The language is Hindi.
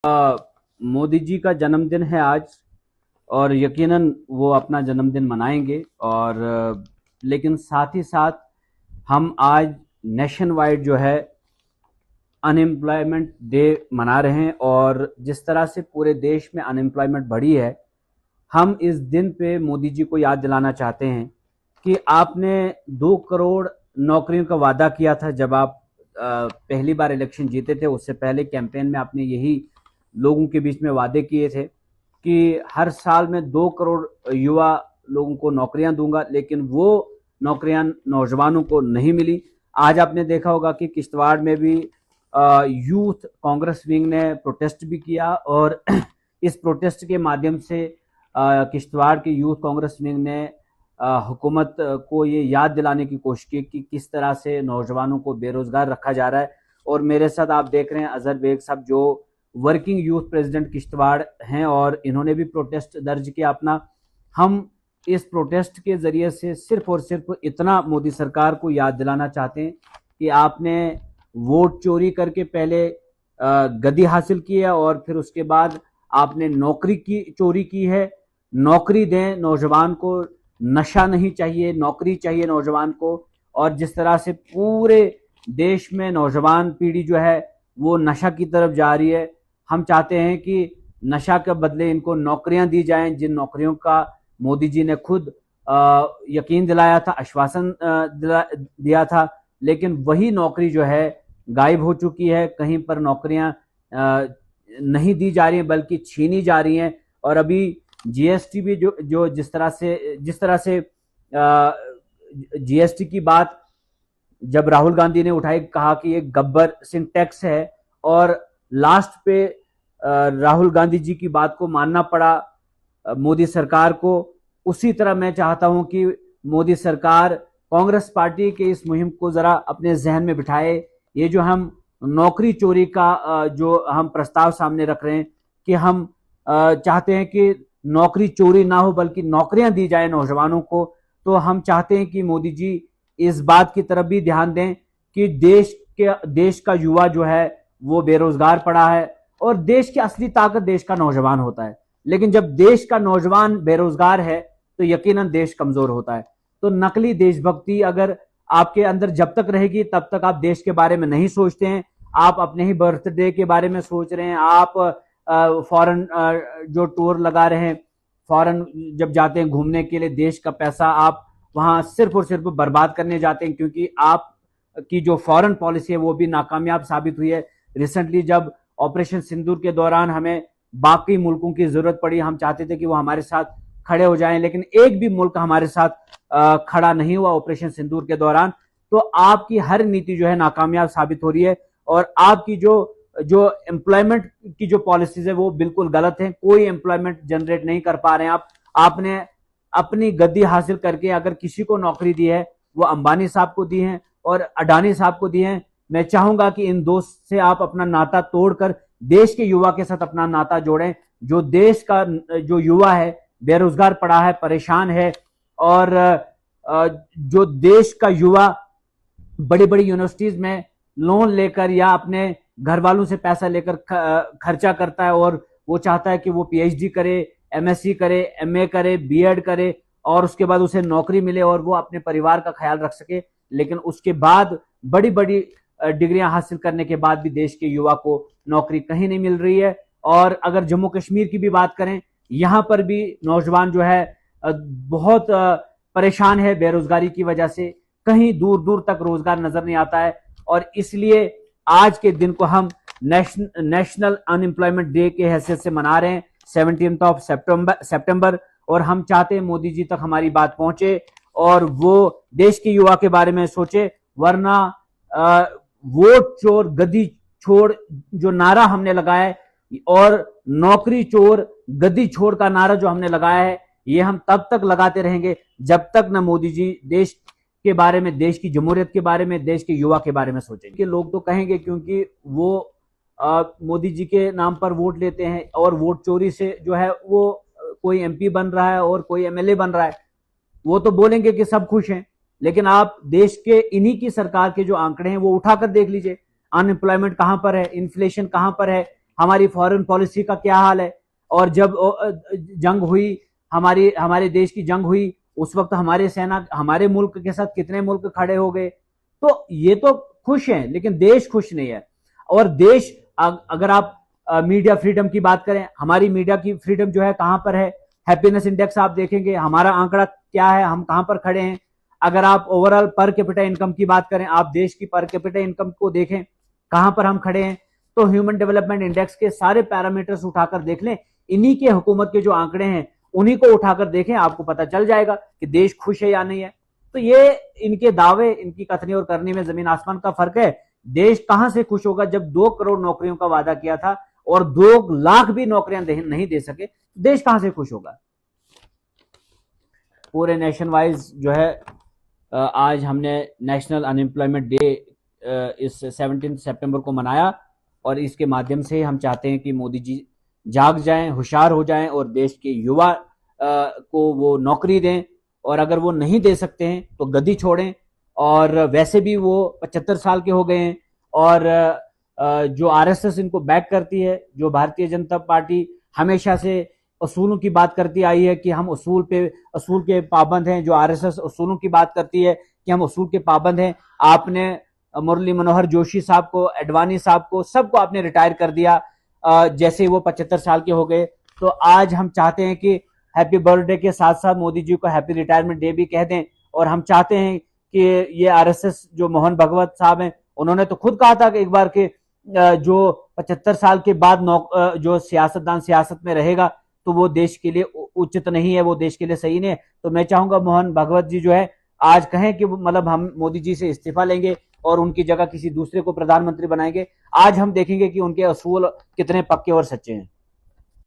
मोदी जी का जन्मदिन है आज। और यकीनन वो अपना जन्मदिन मनाएंगे। और लेकिन साथ ही साथ हम आज नेशन वाइड जो है अनएम्प्लॉयमेंट डे मना रहे हैं। और जिस तरह से पूरे देश में अनएम्प्लॉयमेंट बढ़ी है, हम इस दिन पे मोदी जी को याद दिलाना चाहते हैं कि आपने 2 करोड़ नौकरियों का वादा किया था जब आप पहली बार इलेक्शन जीते थे। उससे पहले कैंपेन में आपने यही लोगों के बीच में वादे किए थे कि हर साल में 2 करोड़ युवा लोगों को नौकरियां दूंगा, लेकिन वो नौकरियां नौजवानों को नहीं मिली। आज आपने देखा होगा कि किश्तवाड़ में भी यूथ कांग्रेस विंग ने प्रोटेस्ट भी किया। और इस प्रोटेस्ट के माध्यम से किश्तवाड़ के यूथ कांग्रेस विंग ने हुकूमत को ये याद दिलाने की कोशिश की कि किस तरह से नौजवानों को बेरोजगार रखा जा रहा है। और मेरे साथ आप देख रहे हैं अजहर बेग साहब, जो वर्किंग यूथ प्रेसिडेंट किश्तवाड़ हैं, और इन्होंने भी प्रोटेस्ट दर्ज किया अपना। हम इस प्रोटेस्ट के जरिए से सिर्फ और सिर्फ इतना मोदी सरकार को याद दिलाना चाहते हैं कि आपने वोट चोरी करके पहले गद्दी हासिल की है, और फिर उसके बाद आपने नौकरी की चोरी की है। नौकरी दें नौजवान को, नशा नहीं चाहिए, नौकरी चाहिए नौजवान को। और जिस तरह से पूरे देश में नौजवान पीढ़ी जो है वो नशा की तरफ जा रही है, हम चाहते हैं कि नशा के बदले इनको नौकरियां दी जाएं, जिन नौकरियों का मोदी जी ने खुद यकीन दिलाया था, आश्वासन दिया था। लेकिन वही नौकरी जो है गायब हो चुकी है। कहीं पर नौकरियां नहीं दी जा रही हैं बल्कि छीनी जा रही हैं। और अभी जीएसटी भी जो जिस तरह से जीएसटी की बात जब राहुल गांधी ने उठाई, कहा कि ये गब्बर सिंह टैक्स है, और लास्ट पे राहुल गांधी जी की बात को मानना पड़ा मोदी सरकार को। उसी तरह मैं चाहता हूं कि मोदी सरकार कांग्रेस पार्टी के इस मुहिम को जरा अपने जहन में बिठाए। ये जो हम नौकरी चोरी का जो हम प्रस्ताव सामने रख रहे हैं कि हम चाहते हैं कि नौकरी चोरी ना हो बल्कि नौकरियां दी जाए नौजवानों को, तो हम चाहते हैं कि मोदी जी इस बात की तरफ भी ध्यान दें कि देश का युवा जो है वो बेरोजगार पड़ा है। और देश की असली ताकत देश का नौजवान होता है, लेकिन जब देश का नौजवान बेरोजगार है तो यकीनन देश कमजोर होता है। तो नकली देशभक्ति अगर आपके अंदर जब तक रहेगी तब तक आप देश के बारे में नहीं सोचते हैं। आप अपने ही बर्थडे के बारे में सोच रहे हैं, आप फॉरेन जो टूर लगा रहे हैं, फॉरेन जब जाते हैं घूमने के लिए, देश का पैसा आप वहां सिर्फ और सिर्फ बर्बाद करने जाते हैं, क्योंकि आप की जो फॉरेन पॉलिसी है वो भी नाकामयाब साबित हुई है। रिसेंटली जब ऑपरेशन सिंदूर के दौरान हमें बाकी मुल्कों की जरूरत पड़ी, हम चाहते थे कि वो हमारे साथ खड़े हो जाएं, लेकिन एक भी मुल्क हमारे साथ खड़ा नहीं हुआ ऑपरेशन सिंदूर के दौरान। तो आपकी हर नीति जो है नाकामयाब साबित हो रही है, और आपकी जो एम्प्लॉयमेंट की जो पॉलिसीज है वो बिल्कुल गलत है। कोई एम्प्लॉयमेंट जनरेट नहीं कर पा रहे हैं आप। आपने अपनी गद्दी हासिल करके अगर किसी को नौकरी दी है वो अंबानी साहब को दी है और अडानी साहब को दी है। मैं चाहूंगा कि इन दोस्त से आप अपना नाता तोड़कर देश के युवा के साथ अपना नाता जोड़ें। जो देश का जो युवा है बेरोजगार पड़ा है, परेशान है, और जो देश का युवा बड़ी बड़ी यूनिवर्सिटीज में लोन लेकर या अपने घर वालों से पैसा लेकर खर्चा करता है, और वो चाहता है कि वो पीएचडी करे, एमएससी करे, एमए करे, बीएड करे, और उसके बाद उसे नौकरी मिले और वो अपने परिवार का ख्याल रख सके। लेकिन उसके बाद बड़ी बड़ी डिग्रियां हासिल करने के बाद भी देश के युवा को नौकरी कहीं नहीं मिल रही है। और अगर जम्मू कश्मीर की भी बात करें, यहां पर भी नौजवान जो है बहुत परेशान है बेरोजगारी की वजह से। कहीं दूर दूर तक रोजगार नजर नहीं आता है, और इसलिए आज के दिन को हम नेशनल अनएम्प्लॉयमेंट डे के हैसियत से मना रहे हैं, 17th of सितंबर। और हम चाहते हैं मोदी जी तक हमारी बात पहुंचे और वो देश के युवा के बारे में सोचे। वरना वोट चोर गद्दी छोड़ जो नारा हमने लगाया है, और नौकरी चोर गद्दी छोड़ का नारा जो हमने लगाया है, ये हम तब तक लगाते रहेंगे जब तक न मोदी जी देश के बारे में, देश की जमहूरियत के बारे में, देश के युवा के बारे में सोचेंगे। कि लोग तो कहेंगे क्योंकि वो मोदी जी के नाम पर वोट लेते हैं, और वोट चोरी से जो है वो कोई एमपी बन रहा है और कोई एमएलए बन रहा है, वो तो बोलेंगे कि सब खुश हैं। लेकिन आप देश के इन्हीं की सरकार के जो आंकड़े हैं वो उठाकर देख लीजिए। अनएम्प्लॉयमेंट कहां पर है, इन्फ्लेशन कहां पर है, हमारी फॉरेन पॉलिसी का क्या हाल है। और जब जंग हुई, हमारे देश की जंग हुई, उस वक्त हमारे सेना हमारे मुल्क के साथ कितने मुल्क खड़े हो गए। तो ये तो खुश हैं, लेकिन देश खुश नहीं है। और देश, अगर आप मीडिया फ्रीडम की बात करें, हमारी मीडिया की फ्रीडम जो है कहां पर है। हैप्पीनेस इंडेक्स आप देखेंगे, हमारा आंकड़ा क्या है, हम कहां पर खड़े हैं। अगर आप ओवरऑल पर कैपिटा इनकम की बात करें, आप देश की पर कैपिटा इनकम को देखें, कहां पर हम खड़े हैं। तो ह्यूमन डेवलपमेंट इंडेक्स के सारे पैरामीटर्स उठाकर देख लें, इन्हीं के हुकूमत के जो आंकड़े हैं उन्हीं को उठाकर देखें, आपको पता चल जाएगा कि देश खुश है या नहीं है। तो ये इनके दावे, इनकी कथनी और करनी में जमीन आसमान का फर्क है। देश कहां से खुश होगा जब 2 करोड़ नौकरियों का वादा किया था और 2 लाख भी नौकरियां नहीं दे सके, देश कहां से खुश होगा। पूरे नेशन वाइज जो है आज हमने नेशनल अनएम्प्लॉयमेंट डे इस 17 सितंबर को मनाया, और इसके माध्यम से हम चाहते हैं कि मोदी जी जाग जाएं, होशियार हो जाएं और देश के युवा को वो नौकरी दें। और अगर वो नहीं दे सकते हैं तो गद्दी छोड़ें। और वैसे भी वो 75 साल के हो गए हैं, और जो आरएसएस इनको बैक करती है, जो भारतीय जनता पार्टी हमेशा से उसूलों की बात करती आई है कि हम उसूल के पाबंद हैं, जो आरएसएस उसूलों की बात करती है कि हम उसूल के पाबंद हैं। आपने मुरली मनोहर जोशी साहब को, एडवाणी साहब को, सबको आपने रिटायर कर दिया जैसे वो 75 साल के हो गए। तो आज हम चाहते हैं कि हैप्पी बर्थडे के साथ साथ मोदी जी को हैप्पी रिटायरमेंट डे भी कह दें। और हम चाहते हैं कि ये आरएसएस जो मोहन भागवत साहब हैं, उन्होंने तो खुद कहा था कि एक बार के जो 75 साल के बाद जो सियासतदान सियासत में रहेगा तो वो देश के लिए उचित नहीं है, वो देश के लिए सही नहीं है। तो मैं चाहूंगा मोहन भागवत जी जो है आज कहें कि मतलब हम मोदी जी से इस्तीफा लेंगे और उनकी जगह किसी दूसरे को प्रधानमंत्री बनाएंगे। आज हम देखेंगे कि उनके असूल कितने पक्के और सच्चे हैं।